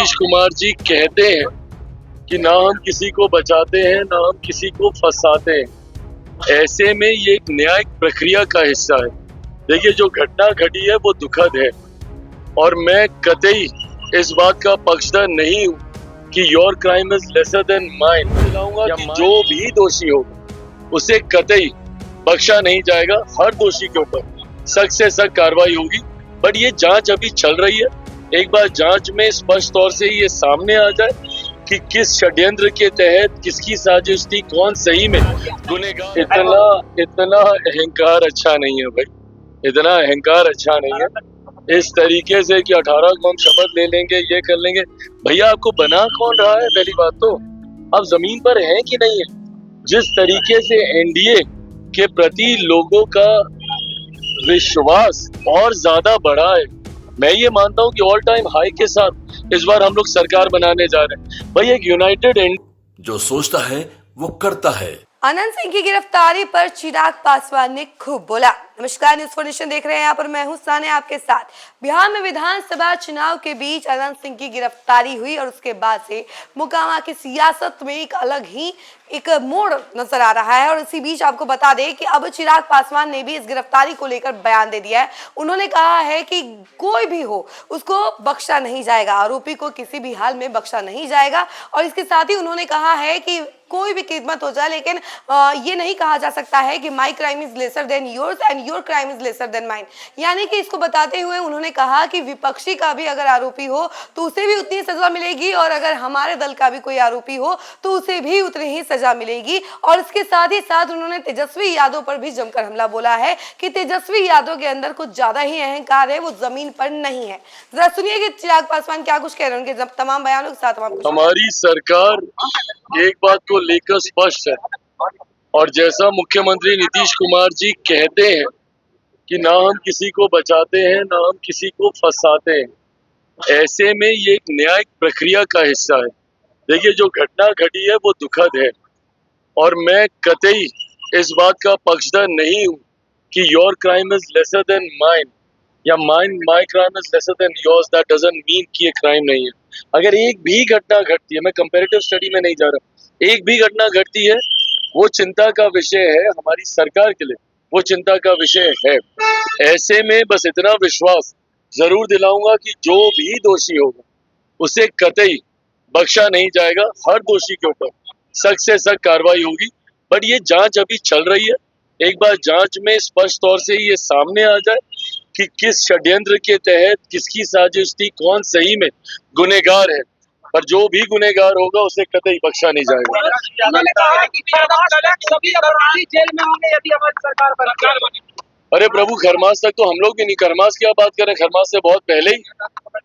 नीतीश कुमार जी कहते हैं कि ना हम किसी को बचाते हैं ना हम किसी को फंसाते हैं। ऐसे में ये एक न्यायिक प्रक्रिया का हिस्सा है। देखिए, जो घटना घटी है वो दुखद है और मैं कतई इस बात का पक्षधर नहीं हूँ कि your crime is lesser than mine. दिलाऊंगा कि जो भी दोषी हो उसे कतई बख्शा नहीं जाएगा। हर दोषी के ऊपर सख्त से सख्त कार्रवाई होगी। बट ये जांच अभी चल रही है। एक बार जांच में स्पष्ट तौर से ये सामने आ जाए कि किस षड्यंत्र के तहत किसकी साजिश थी, कौन सही में गुनहगार। इतना अहंकार अच्छा नहीं है भाई, इतना अहंकार अच्छा नहीं है। इस तरीके से कि 18 को हम शपथ ले लेंगे, ये कर लेंगे। भैया, आपको बना कौन रहा है? पहली बात तो आप जमीन पर हैं कि नहीं है? जिस तरीके से एनडीए के प्रति लोगों का विश्वास और ज्यादा बढ़ा है, मैं ये मानता हूँ कि ऑल टाइम हाई के साथ इस बार हम लोग सरकार बनाने जा रहे हैं। भाई, एक यूनाइटेड जो सोचता है वो करता है। अनंत सिंह की गिरफ्तारी पर चिराग पासवान ने खूब बोला। नमस्कार, न्यूज़ फॉर नेशन देख रहे हैं। यहाँ पर मैं हूँ सानिया आपके साथ। बिहार में विधानसभा चुनाव के बीच अनंत सिंह की गिरफ्तारी हुई और उसके बाद से मोकामा की सियासत में एक अलग ही एक मोड़ नजर आ रहा है। और इसी बीच आपको बता दें कि अब चिराग पासवान ने भी इस गिरफ्तारी को लेकर बयान दे दिया है। उन्होंने कहा है कि कोई भी हो उसको बख्शा नहीं जाएगा, आरोपी को किसी भी हाल में बख्शा नहीं जाएगा। और इसके साथ ही उन्होंने कहा है कि कोई भी कीमत हो जाए, लेकिन ये नहीं कहा जा सकता है कि my crime is lesser than yours and your crime is lesser than mine. यानी कि इसको बताते हुए उन्होंने कहा कि विपक्षी का भी अगर आरोपी हो तो उसे भी उतनी सजा मिलेगी और अगर हमारे दल का भी कोई आरोपी हो तो उसे भी उतनी ही सजा मिलेगी। और इसके साथ ही साथ उन्होंने तेजस्वी यादव पर भी जमकर हमला बोला है कि तेजस्वी यादव के अंदर कुछ ज्यादा ही अहंकार है, वो जमीन पर नहीं है। जरा सुनिए कि चिराग पासवान क्या कुछ कह रहे हैं उनके तमाम बयानों के साथ। हमारी सरकार एक बात को लेकर स्पष्ट है और जैसा मुख्यमंत्री नीतीश कुमार जी कहते हैं कि ना हम किसी को बचाते हैं ना हम किसी को फंसाते हैं। ऐसे में ये एक न्यायिक प्रक्रिया का हिस्सा है। देखिए, जो घटना घटी है वो दुखद है और मैं कतई इस बात का पक्षधर नहीं हूँ कि your crime is lesser than mine या my crime is lesser than yours. That doesn't mean कि ये क्राइम नहीं है। अगर एक भी घटना घटती है, मैं कंपैरेटिव स्टडी में नहीं जा रहा, एक भी घटना घटती है वो चिंता का विषय है हमारी सरकार के लिए, वो चिंता का विषय है। ऐसे में बस इतना विश्वास जरूर दिलाऊंगा कि जो भी दोषी होगा उसे कतई बख्शा नहीं जाएगा। हर दोषी के ऊपर सख्त से सख्त कार्रवाई होगी। बट ये जांच अभी चल रही है। एक बार जांच में स्पष्ट तौर से ये सामने आ जाए कि किस षड्यंत्र के तहत किसकी साजिश थी, कौन सही में गुनहगार है, पर जो भी गुनहगार होगा उसे कतई बख्शा नहीं जाएगा। उन्होंने कहा कि सभी अपराधी जेल में होंगे यदि हमारी सरकार बनी। अरे प्रभु, खरमास तक तो हम लोग भी नहीं, खरमास की बात करें, खरमास से बहुत पहले ही।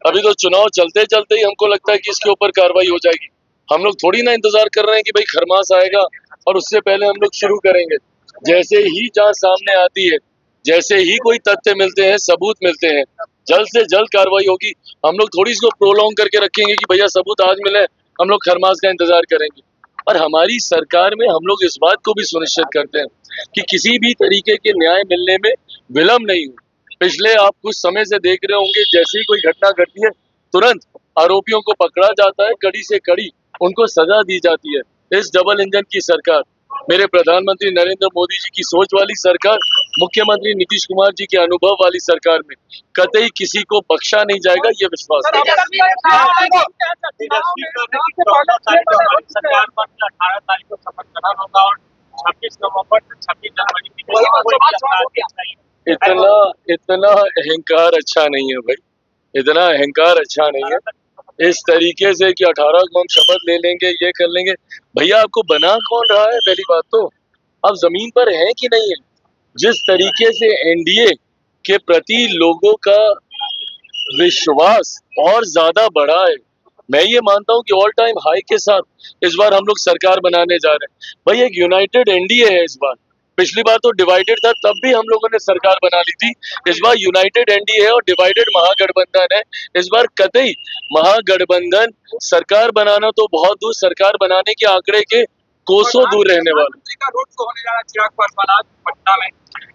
अभी तो चुनाव चलते चलते ही हमको लगता है कि इसके ऊपर कार्रवाई हो जाएगी। हम लोग थोड़ी ना इंतजार कर रहे हैं कि भाई खरमास आएगा और उससे पहले हम लोग शुरू करेंगे। जैसे ही जांच सामने आती है, जैसे ही कोई तथ्य मिलते हैं, सबूत मिलते हैं, जल्द से जल्द कार्रवाई होगी। हम लोग थोड़ी इसको प्रोलॉन्ग करके रखेंगे कि भैया सबूत आज मिले, हम लोग खरमास का इंतजार करेंगे। और हमारी सरकार में हम लोग इस बात को भी सुनिश्चित करते हैं कि किसी भी तरीके के न्याय मिलने में विलंब नहीं हो। पिछले आप कुछ समय से देख रहे होंगे, जैसे ही कोई घटना घटती है तुरंत आरोपियों को पकड़ा जाता है, कड़ी से कड़ी उनको सजा दी जाती है। इस डबल इंजन की सरकार, मेरे प्रधानमंत्री नरेंद्र मोदी जी की सोच वाली सरकार, मुख्यमंत्री नीतीश कुमार जी के अनुभव वाली सरकार में कतई किसी को बख्शा नहीं जाएगा, ये विश्वास है। इतना अहंकार अच्छा नहीं है भाई, इतना अहंकार अच्छा नहीं है। इस तरीके से कि 18 को हम शपथ ले लेंगे, ये कर लेंगे। भैया, आपको बना कौन रहा है? पहली बात तो आप जमीन पर हैं कि नहीं है? जिस तरीके से एनडीए के प्रति लोगों का विश्वास और ज्यादा बढ़ा है, मैं ये मानता हूँ कि ऑल टाइम हाई के साथ इस बार हम लोग सरकार बनाने जा रहे हैं। भाई, एक यूनाइटेड एनडीए है इस बार। पिछली बार तो डिवाइडेड था, तब भी हम लोगों ने सरकार बना ली थी। इस बार यूनाइटेड एनडीए है और डिवाइडेड महागठबंधन है। इस बार कतई महागठबंधन सरकार बनाना तो बहुत दूर, सरकार बनाने के आंकड़े के कोसों दूर रहने वाले।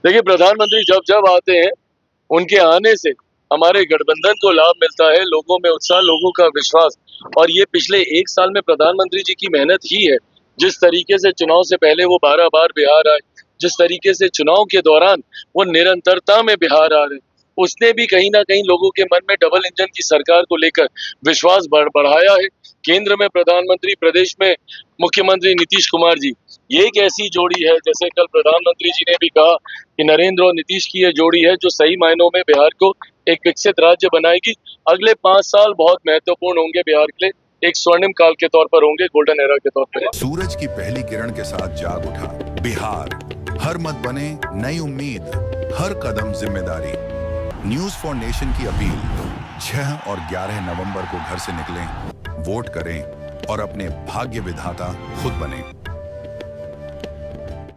देखिए, प्रधानमंत्री जब जब आते हैं उनके आने से हमारे गठबंधन को लाभ मिलता है, लोगों में उत्साह, लोगों का विश्वास। और ये पिछले 1 साल में प्रधानमंत्री जी की मेहनत ही है। जिस तरीके से चुनाव से पहले वो 12 बार बिहार आए, जिस तरीके से चुनाव के दौरान वो निरंतरता में बिहार आ रहे, उसने भी कहीं ना कहीं लोगों के मन में डबल इंजन की सरकार को लेकर विश्वास बढ़ाया है। केंद्र में प्रधानमंत्री, प्रदेश में मुख्यमंत्री नीतीश कुमार जी, ये एक ऐसी जोड़ी है, जैसे कल प्रधानमंत्री जी ने भी कहा कि नरेंद्र और नीतीश की ये जोड़ी है जो सही मायनों में बिहार को एक विकसित राज्य बनाएगी। अगले 5 साल बहुत महत्वपूर्ण होंगे बिहार के लिए, एक स्वर्णिम काल के तौर पर होंगे, गोल्डन एरा के तौर पर। सूरज की पहली किरण के साथ जाग उठा बिहार, हर मत बने नई उम्मीद, हर कदम जिम्मेदारी। न्यूज फॉर नेशन की अपील, 6 और 11 नवंबर को घर से निकलें, वोट करें और अपने भाग्य विधाता खुद बने।